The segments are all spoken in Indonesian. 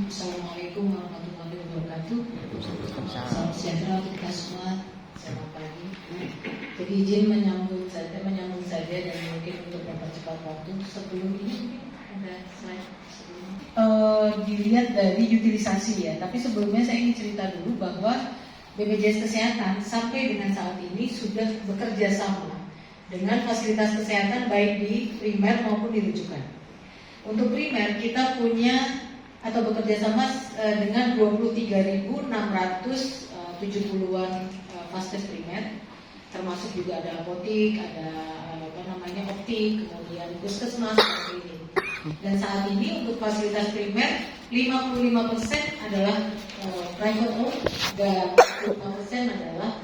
Assalamualaikum warahmatullahi wabarakatuh. Salam sejahtera untuk kita semua. Selamat pagi. Jadi izin menyambung saja dan mungkin untuk mempercepat waktu sebelum ini ada slide sebelumnya. Dilihat dari utilisasi ya. Tapi sebelumnya saya ingin cerita dulu bahwa BPJS Kesehatan sampai dengan saat ini sudah bekerja sama dengan fasilitas kesehatan baik di primer maupun di rujukan. Untuk primer kita punya atau bekerja sama dengan 23.670-an vaskes primer, termasuk juga ada apotik, ada optik, kemudian puskesmas seperti ini. Dan saat ini untuk fasilitas primer 55% adalah private owned dan 45% adalah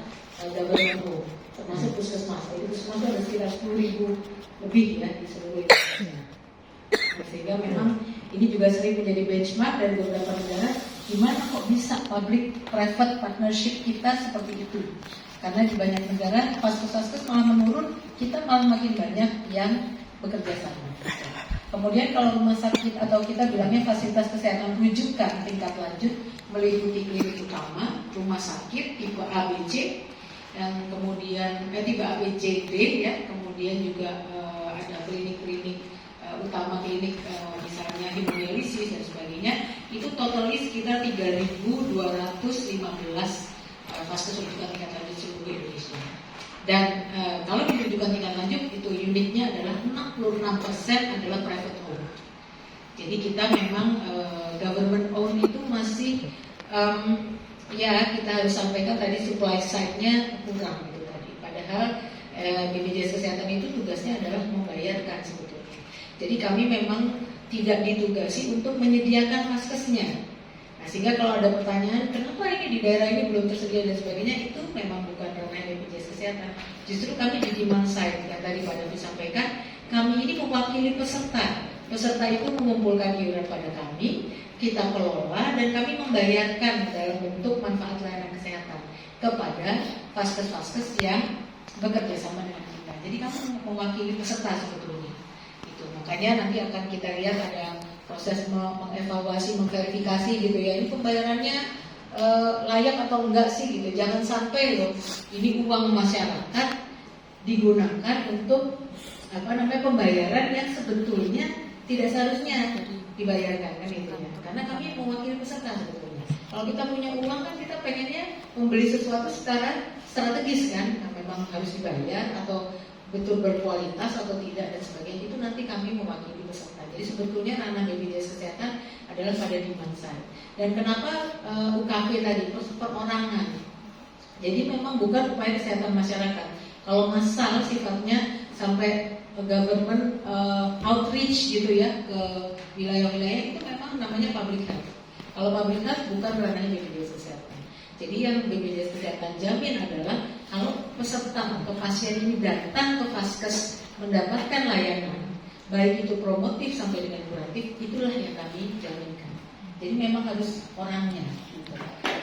government owned, termasuk puskesmas. Jadi puskesmas ada sekitar 10.000 lebih ya di seluruh Indonesia. Sehingga memang ini juga sering menjadi benchmark dari beberapa negara, gimana kok bisa public-private partnership kita seperti itu. Karena di banyak negara vaskes malah menurun, kita malah makin banyak yang bekerja sama. Kemudian kalau rumah sakit atau kita bilangnya fasilitas kesehatan rujukan tingkat lanjut meliputi klinik utama, rumah sakit tipe ABC, dan kemudian tipe ABCD ya, kemudian juga ada klinik-klinik utama klinik misalnya hemodialisis dan sebagainya, itu totalnya sekitar 3.215 vaskes rujukan tingkat lanjut seluruh Indonesia. Dan kalau di rujukan tingkat lanjut itu unitnya adalah 66% adalah private owned. Jadi kita memang government owned itu masih ya kita harus sampaikan tadi supply side-nya kurang gitu tadi. Padahal BPJS Kesehatan itu tugasnya adalah membayarkan sebetulnya. Jadi kami memang tidak ditugasi untuk menyediakan vaskesnya. Nah, sehingga kalau ada pertanyaan, kenapa ini di daerah ini belum tersedia dan sebagainya, itu memang bukan ranah BPJS Kesehatan. Justru kami di demand side, yang tadi Pak David sampaikan, kami ini mewakili peserta. Peserta itu mengumpulkan iuran pada kami, kita kelola, dan kami membayarkan dalam bentuk manfaat layanan kesehatan kepada vaskes-vaskes yang bekerja sama dengan kita. Jadi kami mewakili peserta sebetulnya. Makanya nanti akan kita lihat ada proses mengevaluasi, memverifikasi gitu ya. Ini pembayarannya layak atau enggak sih gitu. Jangan sampai loh ini uang masyarakat digunakan untuk pembayaran yang sebetulnya tidak seharusnya dibayarkan kan itu ya. Karena kami mewakili peserta sebetulnya. Kalau kita punya uang kan kita pengennya membeli sesuatu secara strategis kan. Nah, memang harus dibayar atau betul berkualitas atau tidak dan sebagainya, itu nanti kami mewakili peserta. Jadi sebetulnya ranah BPJS Kesehatan adalah pada demand side. Dan kenapa UKV tadi perorangan? Jadi memang bukan upaya kesehatan masyarakat. Kalau massal sifatnya sampai government outreach gitu ya ke wilayah-wilayah, itu memang namanya public health. Kalau public health bukan ranahnya BPJS Kesehatan. Jadi yang BPJS Kesehatan jamin adalah kalau peserta atau pasien ini datang ke vaskes mendapatkan layanan, baik itu promotif sampai dengan kuratif, itulah yang kami jaminkan. Jadi memang harus orangnya gitu.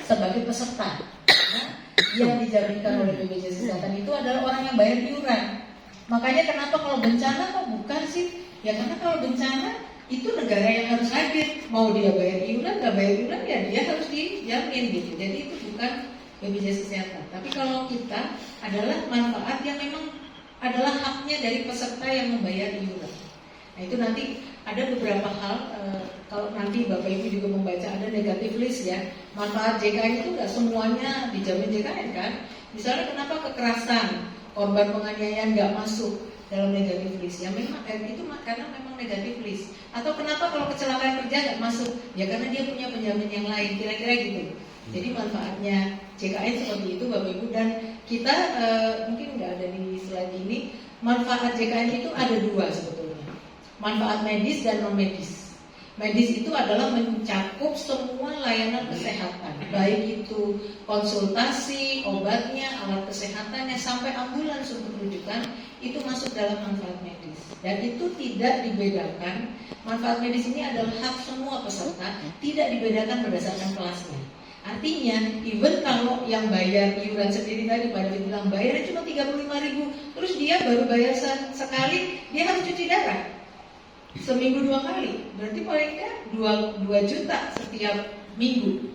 Sebagai peserta. Karena yang dijaminkan oleh BPJS Kesehatan itu adalah orang yang bayar iuran. Makanya kenapa kalau bencana kok bukan sih? Ya karena kalau bencana itu negara yang harus hadir. Mau dia bayar iuran, nggak bayar iuran ya dia harus dijamin gitu. Jadi itu bukan BPJS Kesehatan. Tapi kalau kita adalah manfaat yang memang adalah haknya dari peserta yang membayar iuran. Nah itu nanti ada beberapa hal, kalau nanti Bapak Ibu juga membaca ada negatif list ya. Manfaat JKN itu nggak semuanya dijamin JKN kan. Misalnya kenapa kekerasan, korban penganiayaan nggak masuk dalam negatif list? Ya memang itu karena memang negatif list. Atau kenapa kalau kecelakaan kerja nggak masuk? Ya karena dia punya penjamin yang lain, kira-kira gitu. Jadi manfaatnya JKN seperti itu Bapak Ibu, dan kita mungkin nggak ada di slide ini. Manfaat JKN itu ada dua sebetulnya, manfaat medis dan non medis. Medis itu adalah mencakup semua layanan kesehatan, baik itu konsultasi, obatnya, alat kesehatannya, sampai ambulans untuk rujukan, itu masuk dalam manfaat medis. Dan itu tidak dibedakan, manfaat medis ini adalah hak semua peserta, tidak dibedakan berdasarkan kelasnya. Artinya, even kalau yang bayar iuran sendiri tadi pada bilang bayarnya cuma 35.000, terus dia baru bayar sekali, dia harus cuci darah. seminggu 2 kali, berarti paling nggak 2 juta setiap minggu,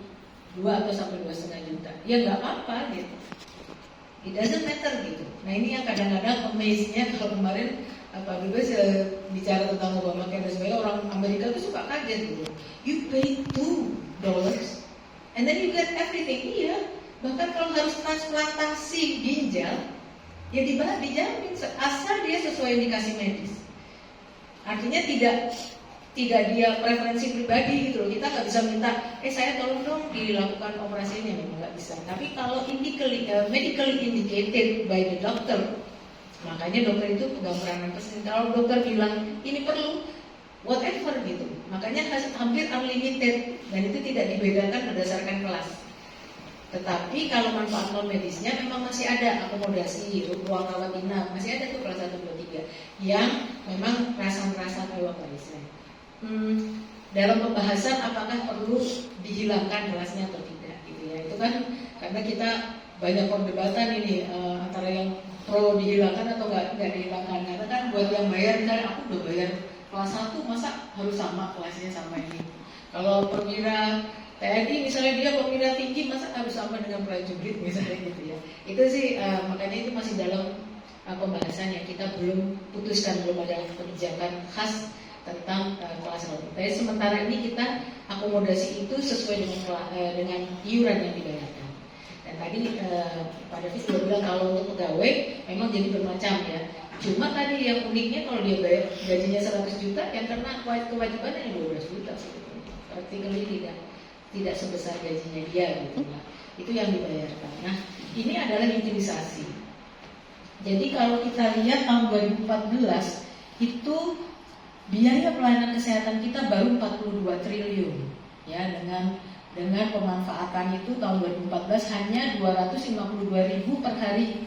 2 atau sampai 2,5 juta. Ya nggak apa-apa gitu. It doesn't matter gitu. Nah ini yang kadang-kadang amaze-nya kalau kemarin Pak Dubes bicara tentang Obamacare dan sebagainya, orang Amerika tuh suka kaget gitu. You pay $2 and then you get everything. Iya, bahkan kalau harus transplantasi ginjal, ya dijamin asal dia sesuai indikasi medis. Artinya tidak dia preferensi pribadi gitu loh. Kita nggak bisa minta, saya tolong dong dilakukan operasi ini, memang nggak bisa. Tapi kalau medically indicated by the doctor, makanya dokter itu pegang peranan penting. Kalau dokter bilang ini perlu, whatever gitu, makanya hampir unlimited dan itu tidak dibedakan berdasarkan kelas. Tetapi kalau manfaat non medisnya memang masih ada akomodasi, ruang rawat inap, masih ada tuh kelas 1, 2, 3 yang memang rasan-rasan lewat saya. Dalam pembahasan apakah perlu dihilangkan kelasnya atau tidak gitu ya. Itu kan karena kita banyak perdebatan ini antara yang pro dihilangkan atau nggak dihilangkan. Karena kan buat yang bayar, misalnya aku udah bayar kelas 1 masa harus sama kelasnya sama ini. Kalau perwira TNI misalnya dia perwira tinggi masa harus sama dengan prajurit misalnya gitu ya. Itu sih makanya itu masih dalam pembahasan yang kita belum putuskan, belum ada kebijakan khas tentang kelas rawat. Tapi sementara ini kita akomodasi itu sesuai dengan iuran yang dibayarkan. Dan tadi Pak David sudah bilang kalau untuk pegawai memang jadi bermacam ya. Cuma tadi yang uniknya kalau dia bayar gajinya 100 juta, yang kena kewajibannya 12 juta sebetulnya. Practically tidak sebesar gajinya dia gitu lah. Itu yang dibayarkan. Nah, ini adalah utilisasi. Jadi kalau kita lihat tahun 2014 itu biaya pelayanan kesehatan kita baru 42 triliun ya, dengan pemanfaatan itu tahun 2014 hanya 252.000 per hari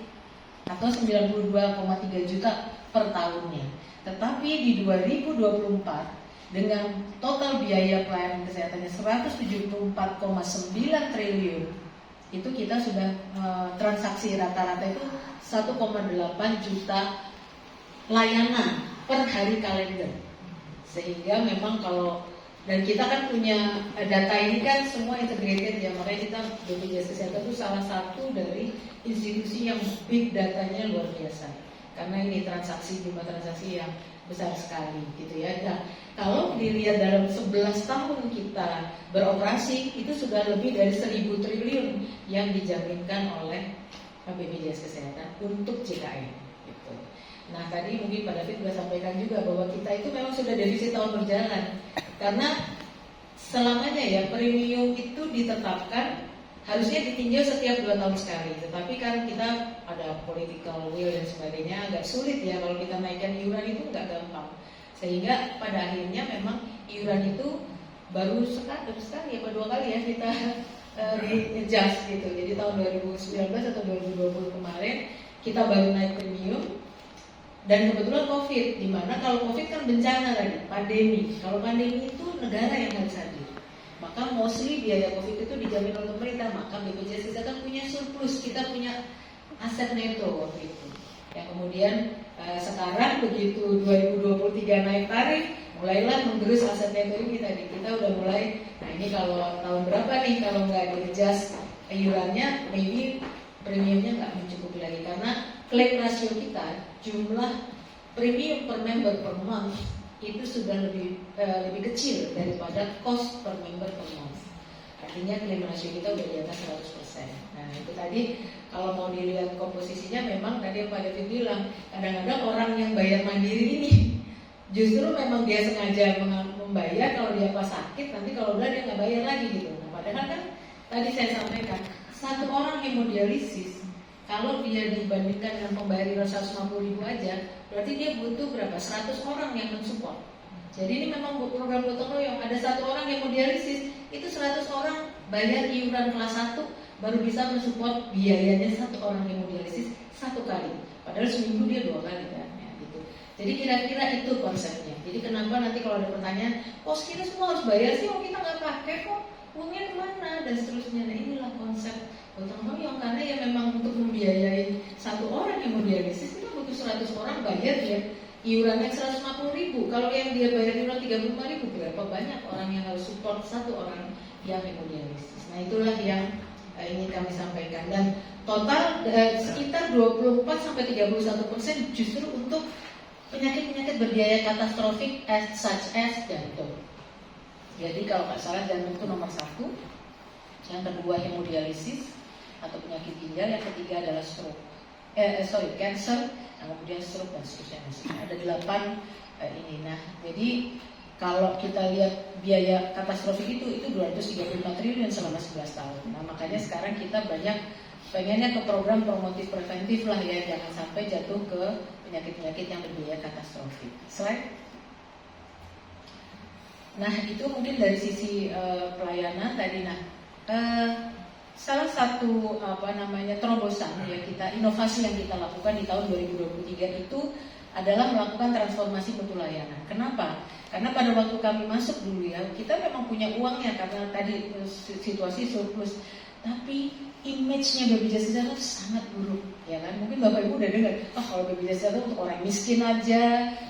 atau 92,3 juta per tahunnya. Tetapi di 2024 dengan total biaya pelayanan kesehatannya 174,9 triliun, itu kita sudah transaksi rata-rata itu 1,8 juta layanan per hari kalender. Sehingga memang kalau, dan kita kan punya data ini kan semua integrated ya, makanya kita BPJS Kesehatan itu salah satu dari institusi yang big datanya luar biasa. Karena ini jumlah transaksi yang besar sekali gitu ya. Nah, kalau dilihat dalam 11 tahun kita beroperasi itu sudah lebih dari 1.000 triliun yang dijaminkan oleh BPJS Kesehatan untuk JKN gitu. Nah tadi mungkin Pak David sudah sampaikan juga bahwa kita itu memang sudah defisit tahun berjalan. Karena selamanya ya premium itu ditetapkan harusnya ditinjau setiap 2 tahun sekali. Tetapi kan kita ada political will dan sebagainya, agak sulit ya kalau kita naikkan iuran itu nggak gampang. Sehingga pada akhirnya memang iuran itu baru sekali apa 2 kali ya kita di-adjust gitu. Jadi tahun 2019 atau 2020 kemarin kita baru naik premium. Dan kebetulan COVID, di mana kalau COVID kan bencana tadi, pandemi. Kalau pandemi itu negara yang harus hadir. Maka mostly biaya COVID itu dijamin oleh pemerintah. Maka BPJS Kesehatan punya surplus, kita punya aset neto waktu itu. Yang kemudian sekarang begitu 2023 naik tarif, mulailah menggerus aset neto ini tadi. Kita udah mulai, nah ini kalau tahun berapa nih kalau nggak di-adjust iurannya, maybe premiumnya nggak mencukupi lagi. Karena claim rasio kita, jumlah premium per member per month itu sudah lebih kecil daripada cost per member per month. Artinya claim rasio kita udah di atas 100%. Nah itu tadi kalau mau dilihat komposisinya memang tadi yang Pak David bilang, kadang-kadang orang yang bayar mandiri ini justru memang dia sengaja membayar kalau dia pas sakit, nanti kalau udah dia nggak bayar lagi gitu. Nah padahal kan tadi saya sampaikan, satu orang hemodialisis kalau dia dibandingkan dengan pembayaran 150.000 aja, berarti dia butuh berapa? 100 orang yang mensupport. Jadi ini memang program gotong royong, ada 1 orang yang mau dialisis, itu 100 orang bayar iuran kelas 1 baru bisa mensupport biayanya 1 orang yang mau dialisis 1 kali. Padahal seminggu dia 2 kali kan, ya, gitu. Jadi kira-kira itu konsepnya. Jadi kenapa nanti kalau ada pertanyaan, kita semua harus bayar sih, kita nggak pakai kok, uangnya kemana dan seterusnya. Nah inilah konsep gotong royong, karena ya memang untuk membiayai 1 orang yang mau dialisis kita butuh 100 orang bayar ya iurannya 150.000. Kalau yang dia bayar iuran 35.000, berapa banyak orang yang harus support satu orang yang hemodialisis. Nah itulah yang ingin kami sampaikan. Dan total sekitar 24-31% justru untuk penyakit-penyakit berbiaya katastrofik such as jantung. Jadi kalau nggak salah jantung itu nomor 1, yang kedua hemodialisis atau penyakit ginjal, yang ketiga adalah stroke, cancer, yang kemudian stroke dan seterusnya. Ada 8 ini. Nah, jadi kalau kita lihat biaya katastrofik itu 235 triliun selama 11 tahun. Nah, makanya sekarang kita banyak pengennya ke program promotif preventif lah ya, jangan sampai jatuh ke penyakit-penyakit yang berbiaya katastrofik. Slide. Nah, itu mungkin dari sisi pelayanan tadi. Nah, salah satu terobosan ya inovasi yang kita lakukan di tahun 2023 itu adalah melakukan transformasi mutu layanan. Kenapa? Karena pada waktu kami masuk dulu ya, kita memang punya uangnya karena tadi situasi surplus, tapi image-nya BPJS Kesehatan sangat buruk, ya kan? Mungkin Bapak Ibu udah dengar, kalau BPJS Kesehatan untuk orang miskin aja,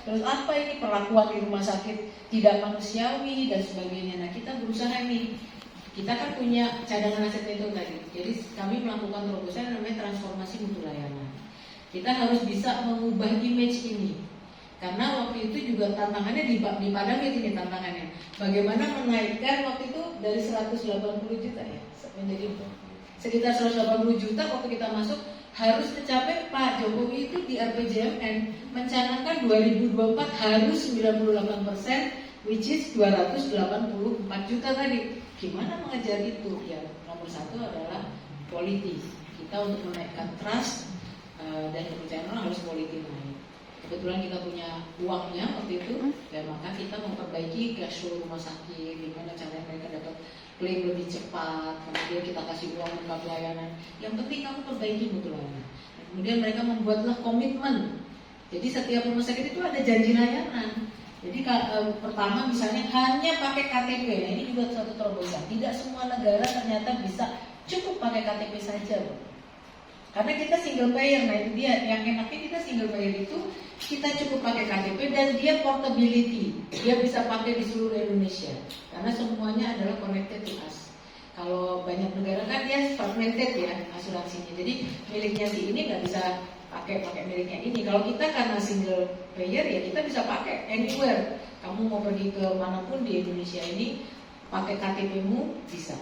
terus apa ini perlakuan di rumah sakit tidak manusiawi dan sebagainya. Nah, kita berusaha ini. Kita kan punya cadangan aset itu tadi. Jadi kami melakukan terobosan namanya transformasi mutu layanan. Kita harus bisa mengubah image ini. Karena waktu itu juga tantangannya di Padang ini tantangannya. Bagaimana menaikkan waktu itu dari 180 juta ya menjadi sekitar 180 juta waktu kita masuk, harus tercapai. Pak Jokowi itu di RPJMN mencanangkan 2024 harus 98%, which is 284 juta tadi. Gimana mengejar itu? Ya nomor 1 adalah quality. Kita untuk menaikkan trust dan kepercayaan orang harus quality naik. Kebetulan kita punya uangnya waktu itu, dan maka kita memperbaiki cash flow rumah sakit, gimana caranya mereka dapat klaim lebih cepat, kemudian kita kasih uang untuk pelayanan. Yang penting kamu perbaiki mutu layanan. Kemudian mereka membuatlah komitmen. Jadi setiap rumah sakit itu ada janji layanan. Jadi pertama misalnya hanya pakai KTP, nah ini juga suatu terobosan. Tidak semua negara ternyata bisa cukup pakai KTP saja, loh. Karena kita single payer, nah itu dia. Yang enaknya kita single payer itu kita cukup pakai KTP dan dia portability, dia bisa pakai di seluruh Indonesia. Karena semuanya adalah connected to us. Kalau banyak negara kan dia fragmented ya asuransinya. Jadi miliknya si ini nggak bisa pakai miliknya ini. Kalau kita karena single payer ya kita bisa pakai anywhere. Kamu mau pergi ke manapun di Indonesia ini pakai KTP-mu bisa.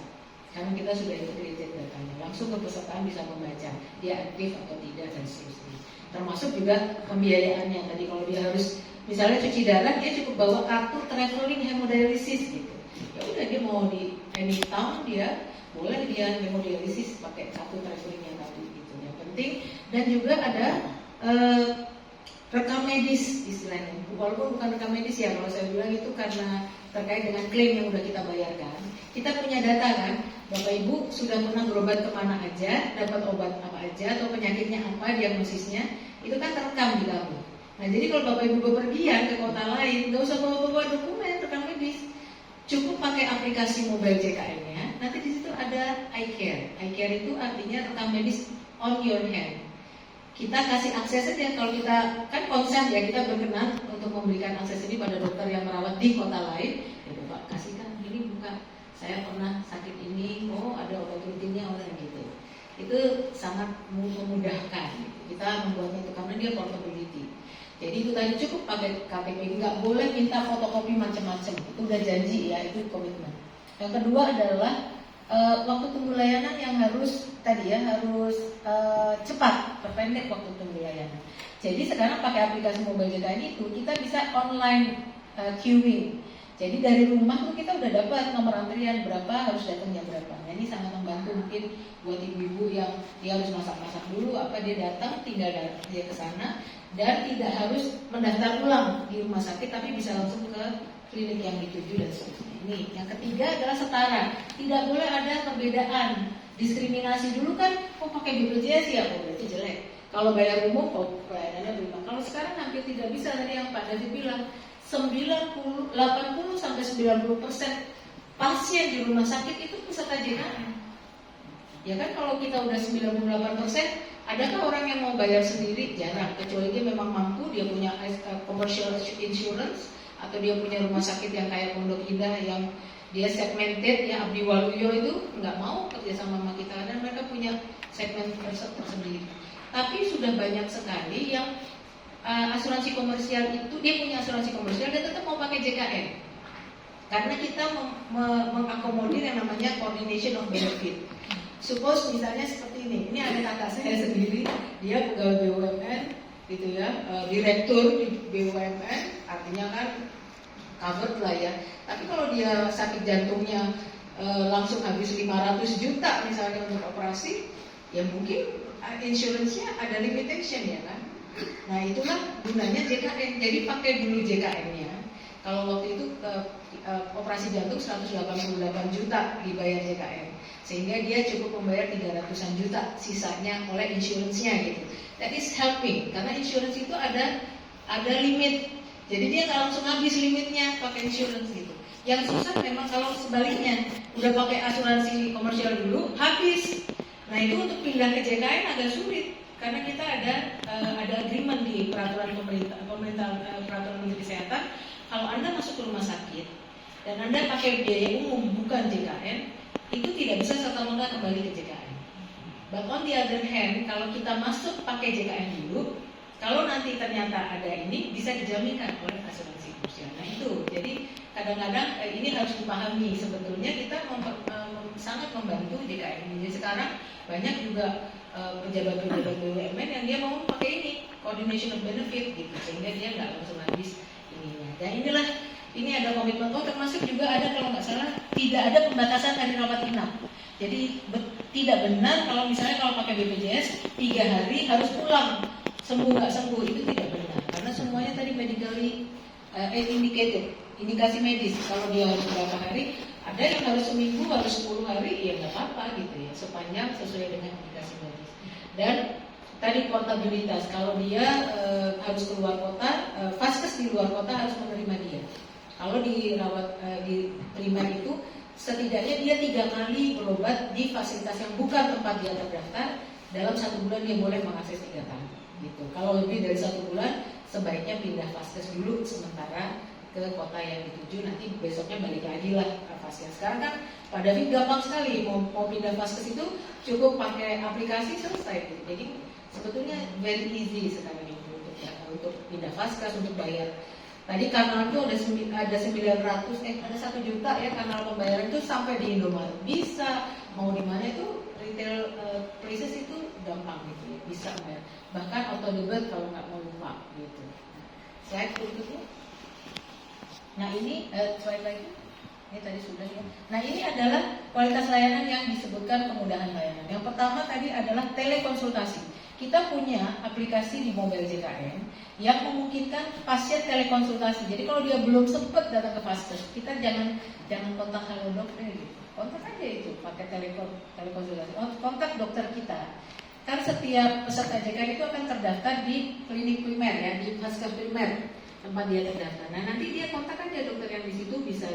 Karena kita sudah integrated datanya. Langsung kepesertaan bisa membaca dia aktif atau tidak dan seterusnya. Termasuk juga pembiayaannya. Tadi kalau dia harus misalnya cuci darah, dia cukup bawa kartu traveling hemodialisis gitu. Ya udah dia mau di any town dia boleh dia hemodialisis pakai kartu travelingnya tadi gitu. Yang penting. Dan juga ada rekam medis istilahnya. Walaupun bukan rekam medis ya, kalau saya bilang itu karena terkait dengan klaim yang udah kita bayarkan. Kita punya data kan, Bapak Ibu sudah pernah berobat kemana aja, dapat obat apa aja, atau penyakitnya apa, diagnosisnya, itu kan terekam di kamu. Nah jadi kalau Bapak Ibu bepergian ke kota lain, nggak usah bawa dokumen rekam medis, cukup pakai aplikasi mobile JKN-nya. Nanti di situ ada iCare. iCare itu artinya rekam medis on your hand. Kita kasih akses saja, kalau kita kan konsen ya, kita berkenan untuk memberikan akses ini pada dokter yang merawat di kota lain. Ya Bapak kasihkan, ini bukan saya pernah sakit ini, ada obat rutinnya orang gitu. Itu sangat memudahkan. Kita membuatnya itu karena dia portability. Jadi itu tadi cukup pakai KTP, nggak boleh minta fotokopi macam-macam. Itu udah janji ya, itu komitmen. Yang kedua adalah waktu tunggu layanan yang harus cepat, terpendek waktu tunggu layanan. Jadi sekarang pakai aplikasi mobile JKN itu kita bisa online queuing. Jadi dari rumah tuh kita udah dapat nomor antrian berapa, harus datang jam berapa. Nah, ini sangat membantu mungkin buat ibu-ibu yang dia harus masak-masak dulu, dia datang tinggal dia ke sana dan tidak harus mendaftar ulang di rumah sakit, tapi bisa langsung ke klinik yang dituju dan seterusnya. Ini yang ketiga adalah setara, tidak boleh ada perbedaan, diskriminasi. Dulu kan pakai BPJS ya, berarti jelek. Kalau bayar umum pelayanannya berubah. Kalau sekarang hampir tidak bisa, tadi yang Pak David bilang 80-90% pasien di rumah sakit itu peserta JKN. Ya kan kalau kita udah 98%, Adakah orang yang mau bayar sendiri? Jarang, kecuali dia memang mampu, dia punya commercial insurance, atau dia punya rumah sakit yang kayak Pondok Indah yang dia segmented, ya Abdi Waluyo itu nggak mau kerja sama kita, dan mereka punya segmen tersendiri. Tapi sudah banyak sekali yang asuransi komersial itu, dia punya asuransi komersial dan tetap mau pakai JKN. Karena kita mengakomodir yang namanya coordination of benefit. Suppose misalnya seperti ini ada kakak saya sendiri, dia pegawai BUMN, gitu ya, direktur di BUMN, artinya kan covered lah ya. Tapi kalau dia sakit jantungnya langsung habis 500 juta misalnya untuk operasi, ya mungkin insurance-nya ada limitation ya kan. Nah itulah gunanya JKN. Jadi pakai dulu JKN-nya. Kalau waktu itu operasi jantung 188 juta dibayar JKN, sehingga dia cukup membayar 300-an juta sisanya oleh insurance-nya gitu. That is helping, karena insurance itu ada limit. Jadi dia nggak langsung habis limitnya pakai insurance gitu. Yang susah memang kalau sebaliknya, udah pakai asuransi komersial dulu habis. Nah itu untuk pindah ke JKN agak sulit, karena kita ada agreement di peraturan pemerintah peraturan Menteri Kesehatan. Kalau Anda masuk ke rumah sakit dan Anda pakai biaya umum bukan JKN, itu tidak bisa serta-merta kembali ke JKN. But on the other hand, kalau kita masuk pakai JKN dulu, kalau nanti ternyata ada ini, bisa dijaminkan oleh asuransi komersial. Nah itu, jadi kadang-kadang ini harus dipahami. Sebetulnya kita sangat membantu JKN ini. Jadi sekarang banyak juga pejabat-pejabat BUMN yang dia mau pakai ini, coordination of benefit gitu, sehingga dia nggak langsung habis ininya. Dan ini ada komitmen, termasuk juga ada kalau nggak salah tidak ada pembatasan hari rawat inap. Jadi tidak benar kalau misalnya kalau pakai BPJS 3 hari harus pulang, sembuh nggak sembuh, itu tidak benar. Karena semuanya tadi medically indicated, indikasi medis. Kalau dia harus berapa hari, ada yang harus seminggu, harus 10 hari, ya nggak apa-apa gitu ya, sepanjang sesuai dengan indikasi medis. Dan tadi portabilitas, kalau dia harus keluar kota, vaskes di luar kota harus menerima dia. Kalau dirawat di primer itu setidaknya dia 3 kali berobat di fasilitas yang bukan tempat dia terdaftar, dalam 1 bulan dia boleh mengakses 3 kali gitu. Kalau lebih dari 1 bulan sebaiknya pindah vaskes dulu sementara ke kota yang dituju, nanti besoknya balik lagi lah ke vaskes. Sekarang kan pada gampang sekali mau pindah vaskes itu cukup pakai aplikasi selesai gitu. Jadi sebetulnya very easy sekarang itu untuk pindah vaskes, untuk bayar. Tadi kanal itu ada 900, ada 1 juta ya kanal pembayaran itu sampai di Indomaret. Bisa mau di mana itu retail places itu gampang gitu ya, bisa bayar. Bahkan auto debit kalau nggak mau lupa gitu. Slide berikutnya. Nah ini slide lagi. Ini tadi sudah ya. Nah ini adalah kualitas layanan yang disebutkan kemudahan layanan. Yang pertama tadi adalah telekonsultasi. Kita punya aplikasi di mobile JKN yang memungkinkan pasien telekonsultasi. Jadi kalau dia belum sempat datang ke vaskes, kita jangan kontak halo dokter gitu. Kontak aja itu pakai telekonsultasi. Kontak dokter kita. Kan setiap peserta JKN itu akan terdaftar di klinik primer ya, di vaskes primer tempat dia terdaftar. Nah nanti dia kontak aja dokter yang di situ, bisa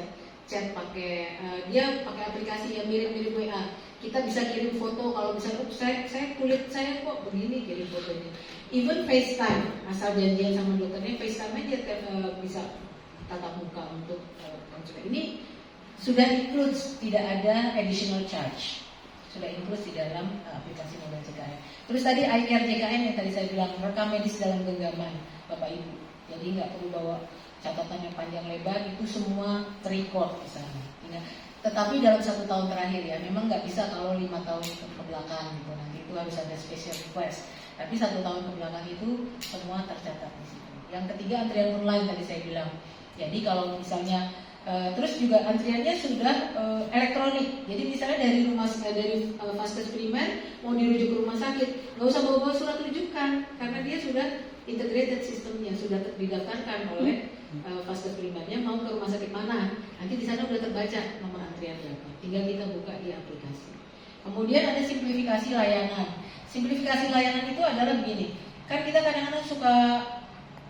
chat pakai dia pakai aplikasi yang mirip-mirip WA. Kita bisa kirim foto kalau misalnya saya kulit saya kok begini, kirim fotonya. Even FaceTime, asal janjian sama dokternya, FaceTime aja bisa tatap muka untuk konsultasi. Ini sudah includes, tidak ada additional charge. Sudah includes di dalam aplikasi mobile JKN. Terus tadi ICARE JKN yang tadi saya bilang, rekam medis dalam genggaman Bapak Ibu. Jadi nggak perlu bawa catatan yang panjang lebar, itu semua terrecord di sana. Tetapi dalam 1 tahun terakhir ya, memang nggak bisa kalau 5 tahun ke belakang gitu. Nanti itu harus ada special request. Tapi 1 tahun ke belakang itu semua tercatat di situ. Yang ketiga antrian online tadi saya bilang. Jadi kalau misalnya terus juga antriannya sudah elektronik. Jadi misalnya dari vaskes primer mau dirujuk ke rumah sakit, nggak usah bawa surat rujukan karena dia sudah integrated sistemnya, sudah didaftarkan oleh vaskes primernya mau ke rumah sakit mana. Nanti di sana sudah terbaca nomor antrian berapa. Tinggal kita buka di aplikasi. Kemudian ada simplifikasi layanan. Simplifikasi layanan itu adalah begini. Kan kita kadang-kadang suka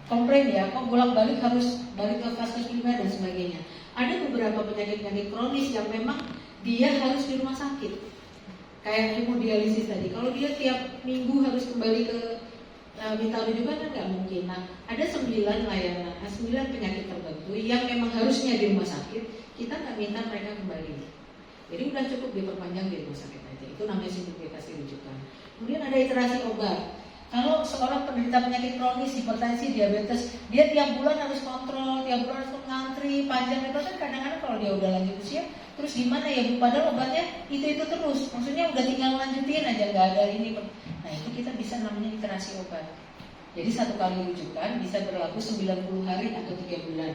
komplain ya, kok bolak-balik harus balik ke vaskes primer dan sebagainya. Ada beberapa penyakit-penyakit kronis yang memang dia harus di rumah sakit. Kayak hemodialisis tadi, kalau dia tiap minggu harus kembali ke minta rujukan kan nggak mungkin. Nah, ada 9 layanan, 9 penyakit tertentu yang memang harusnya di rumah sakit, kita nggak minta mereka kembali. Jadi udah cukup diperpanjang di rumah sakit aja. Itu namanya simplifikasi rujukan. Kemudian ada iterasi obat. Kalau seorang penderita penyakit kronis, hipertensi, diabetes, dia tiap bulan harus kontrol, tiap bulan harus ngantri, panjang itu kan kadang-kadang kalau dia udah lanjut usia, terus gimana ya Bu? Padahal obatnya itu terus, maksudnya udah tinggal lanjutin aja, nggak ada ini. Nah itu kita bisa namanya iterasi obat. Jadi 1 kali rujukan bisa berlaku 90 hari atau 3 bulan.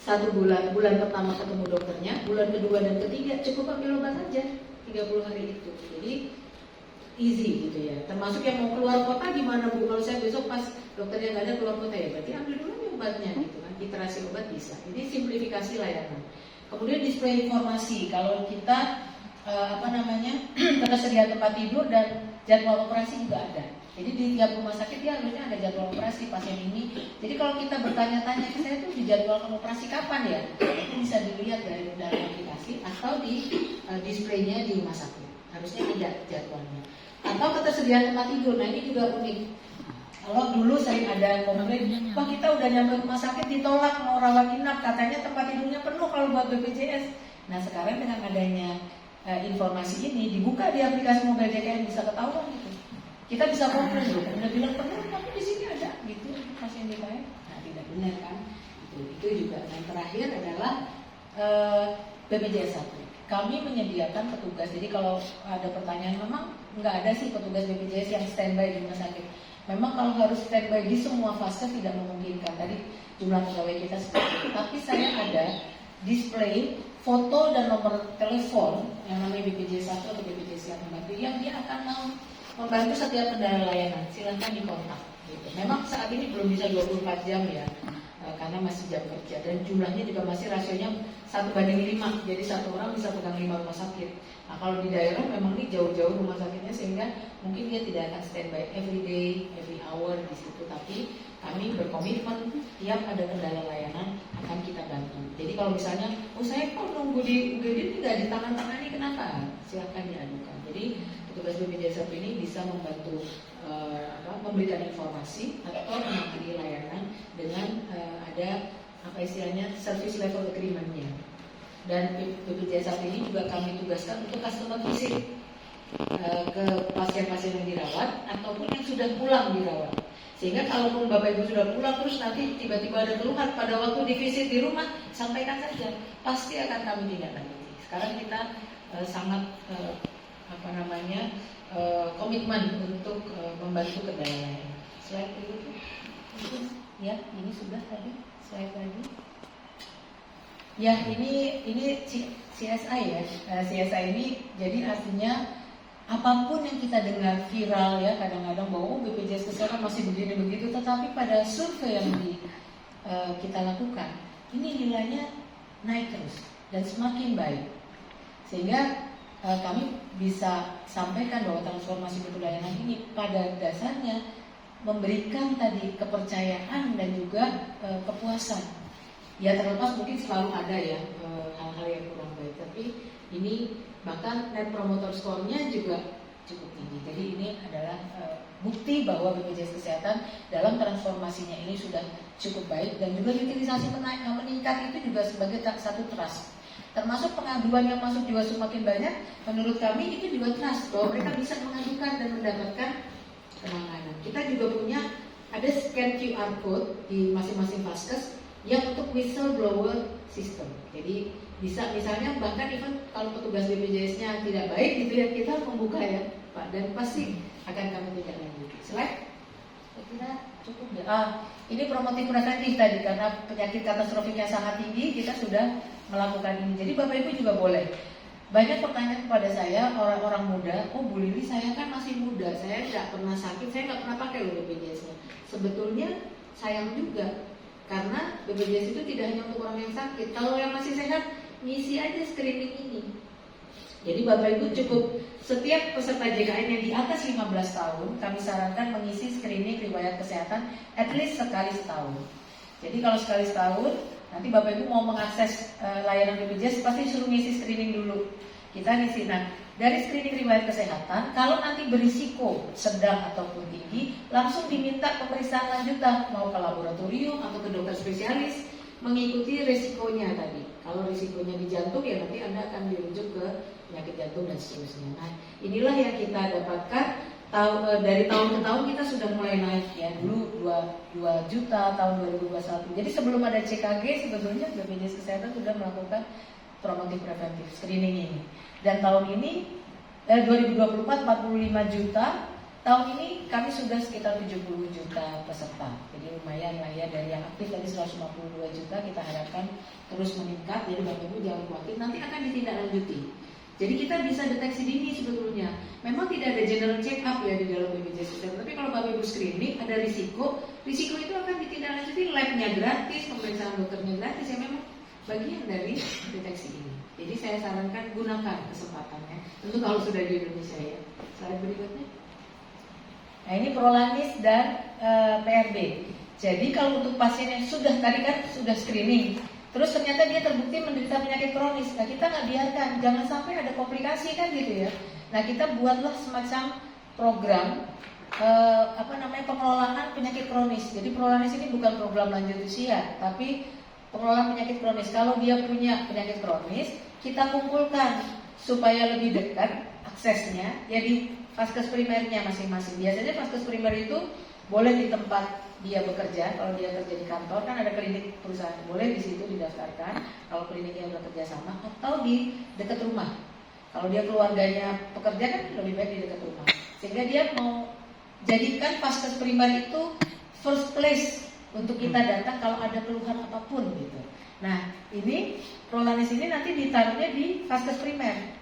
1 bulan pertama ketemu dokternya, bulan kedua dan ketiga cukup ambil obat aja 30 hari itu. Jadi easy gitu ya. Termasuk yang mau keluar kota gimana Bu? Kalau saya besok pas dokternya nggak ada keluar kota ya berarti ambil dulu nih obatnya gitu kan. Iterasi obat bisa. Ini simplifikasi layanan. Kemudian display informasi. Kalau kita ketersediaan tempat tidur dan jadwal operasi juga ada. Jadi di tiap rumah sakit dia harusnya ada jadwal operasi pasien ini. Jadi kalau kita bertanya-tanya ke saya tuh dijadwalkan operasi kapan ya? Itu bisa dilihat dari aplikasi atau di displaynya di rumah sakit. Harusnya ada jadwalnya. Atau ketersediaan tempat tidur. Nah ini juga unik. Kalau dulu sering ada komplain, wah kita udah nyampe rumah sakit ditolak mau rawat inap, katanya tempat tidurnya penuh kalau buat BPJS. Nah sekarang dengan adanya informasi ini dibuka di aplikasi mobile JKN bisa ketahuan gitu. Kita bisa komplain loh, udah bilang penuh tapi di sini ada gitu pasien DKN. Nah tidak benar kan? Itu juga. Yang terakhir adalah BPJS 1. Kami menyediakan petugas. Jadi kalau ada pertanyaan, memang nggak ada sih petugas BPJS yang standby di rumah sakit. Memang kalau harus standby di semua fase tidak memungkinkan. Tadi jumlah pegawai kita seperti itu. Tapi saya ada display foto dan nomor telepon yang namanya BPJS 1 atau BPJS yang membantu, yang dia akan mau membantu setiap kendala layanan. Silakan dikontak. Gitu. Memang saat ini belum bisa 24 jam ya. Karena masih jam kerja dan jumlahnya juga masih rasionya 1:5, jadi 1 orang bisa pegang 5 rumah sakit. Nah kalau di daerah memang ini jauh-jauh rumah sakitnya sehingga mungkin dia tidak akan standby every day, every hour di situ, tapi kami berkomitmen tiap ada kendala layanan akan kita bantu. Jadi kalau misalnya, saya kok nunggu di UGD tidak ditangani kenapa? Silakan diadukan. Jadi petugas BPJS ini bisa membantu memberikan informasi atau menangani layanan dengan ada service level agreement-nya. Dan BPJS ini juga kami tugaskan untuk customer visit ke pasien-pasien yang dirawat ataupun yang sudah pulang dirawat. Sehingga kalaupun Bapak Ibu sudah pulang terus nanti tiba-tiba ada keluhan pada waktu di visit di rumah, sampaikan saja, pasti akan kami tindak lanjuti. Sekarang kita sangat komitmen untuk membantu kendala layanan. Slide berikutnya. Ya, ini sudah tadi slide lagi. Ya, ini CSI ya. CSI ini jadi artinya apapun yang kita dengar viral ya, kadang-kadang bahwa BPJS Kesehatan masih begini begitu, tetapi pada survei yang kita lakukan, ini nilainya naik terus dan semakin baik. Sehingga kami bisa sampaikan bahwa transformasi mutu layanan ini pada dasarnya memberikan tadi kepercayaan dan juga kepuasan. Ya terlepas mungkin selalu ada ya hal-hal yang kurang baik, tapi ini bahkan net promoter score-nya juga cukup tinggi. Jadi ini adalah bukti bahwa BPJS Kesehatan dalam transformasinya ini sudah cukup baik, dan juga utilisasi meningkat itu juga sebagai satu trust. Termasuk pengaduan yang masuk juga semakin banyak, menurut kami itu juga trust bahwa mereka bisa mengadukan dan mendapatkan penanganan. Kita juga punya ada scan QR code di masing-masing vaskes yang untuk whistleblower system. Jadi bisa misalnya bahkan even kalau petugas BPJS-nya tidak baik gitu ya, kita membuka ya Pak, dan pasti akan kami tindak lanjuti. Slide. Saya kira cukup ya. Ini promotif preventif tadi, karena penyakit katastrofiknya sangat tinggi, kita sudah melakukan ini. Jadi Bapak Ibu juga boleh. Banyak pertanyaan kepada saya, orang-orang muda, Bu Lili saya kan masih muda, saya tidak pernah sakit, saya nggak pernah pakai loh BPJS-nya. Sebetulnya sayang juga, karena BPJS itu tidak hanya untuk orang yang sakit. Kalau yang masih sehat, ngisi aja screening ini. Jadi Bapak Ibu cukup setiap peserta JKN yang di atas 15 tahun, kami sarankan mengisi screening riwayat kesehatan at least sekali setahun. Jadi kalau sekali setahun, nanti Bapak Ibu mau mengakses layanan BPJS pasti suruh ngisi screening dulu. kita ngisi. Nah, dari screening riwayat kesehatan, kalau nanti berisiko sedang ataupun tinggi, langsung diminta pemeriksaan lanjutan, mau ke laboratorium atau ke dokter spesialis, mengikuti risikonya tadi. Kalau risikonya di jantung, ya nanti Anda akan dirujuk ke penyakit jantung dan seterusnya. Nah, inilah yang kita dapatkan. Dari tahun ke tahun kita sudah mulai naik ya. Dulu 2 juta tahun 2021. Jadi sebelum ada CKG sebetulnya BPJS Kesehatan sudah melakukan promotif preventif screening ini. Dan tahun ini 2024 45 juta. Tahun ini kami sudah sekitar 70 juta peserta. Jadi lumayan lah ya, dari yang aktif tadi 152 juta, kita harapkan terus meningkat. Jadi Bapak Ibu jangan khawatir, nanti akan ditindaklanjuti. Jadi kita bisa deteksi dini sebetulnya. Memang tidak ada general check up ya di dalam BPJS Kesehatan. Tapi kalau Bapak Ibu screening ada risiko itu akan ditindaklanjuti, labnya gratis, pemeriksaan dokternya gratis, ya memang bagian dari deteksi ini. Jadi saya sarankan gunakan kesempatannya. Tentu kalau sudah di Indonesia ya. Slide berikutnya. Nah ini Prolanis dan PRB. Jadi kalau untuk pasien yang sudah tadi kan sudah screening, terus ternyata dia terbukti menderita penyakit kronis. Nah kita nggak biarkan, jangan sampai ada komplikasi kan gitu ya. Nah kita buatlah semacam program pengelolaan penyakit kronis. Jadi Prolanis ini bukan program lanjut usia, tapi pengelolaan penyakit kronis. Kalau dia punya penyakit kronis, kita kumpulkan supaya lebih dekat aksesnya. Jadi vaskes primernya masing-masing. Biasanya vaskes primer itu boleh di tempat dia bekerja. Kalau dia kerja di kantor kan ada klinik perusahaan, boleh di situ didaftarkan. Kalau kliniknya udah kerja sama, atau di dekat rumah. Kalau dia keluarganya pekerja kan lebih baik di dekat rumah. Sehingga dia mau jadikan vaskes primer itu first place untuk kita datang kalau ada keluhan apapun gitu. Nah ini Prolanis ini nanti ditaruhnya di vaskes primer.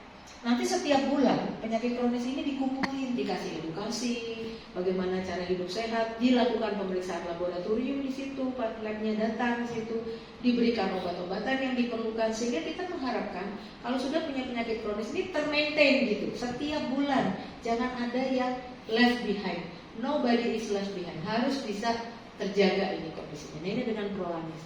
Nanti setiap bulan penyakit kronis ini dikumpulin, dikasih edukasi, bagaimana cara hidup sehat, dilakukan pemeriksaan laboratorium di situ, labnya datang di situ, diberikan obat-obatan yang diperlukan, sehingga kita mengharapkan kalau sudah punya penyakit kronis ini termaintain gitu, setiap bulan, jangan ada yang left behind, nobody is left behind, harus bisa terjaga ini kondisinya. Nah, ini dengan Prolanis.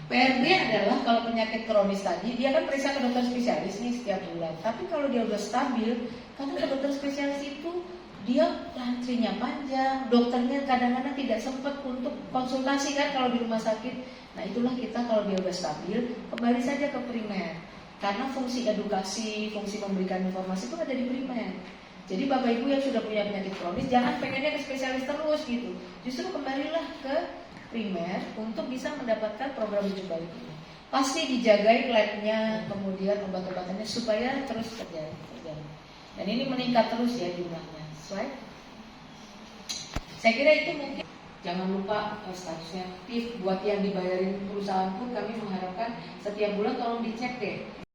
PRB adalah kalau penyakit kronis tadi, dia kan periksa ke dokter spesialis nih setiap bulan. Tapi kalau dia udah stabil, karena ke dokter spesialis itu dia antrinya panjang, dokternya kadang-kadang tidak sempat untuk konsultasi kan kalau di rumah sakit. Nah itulah kita kalau dia udah stabil, kembali saja ke primer. Karena fungsi edukasi, fungsi memberikan informasi itu ada di primer. Jadi Bapak Ibu yang sudah punya penyakit kronis, jangan pengennya ke spesialis terus gitu. Justru kembalilah ke primer untuk bisa mendapatkan program rujuk balik ini. Pasti dijagai labnya, kemudian obat-obatannya supaya terus terjadi. Dan ini meningkat terus ya jumlahnya. Slide. Saya kira itu mungkin. Jangan lupa statusnya aktif. Buat yang dibayarin perusahaan pun kami mengharapkan setiap bulan tolong dicek deh.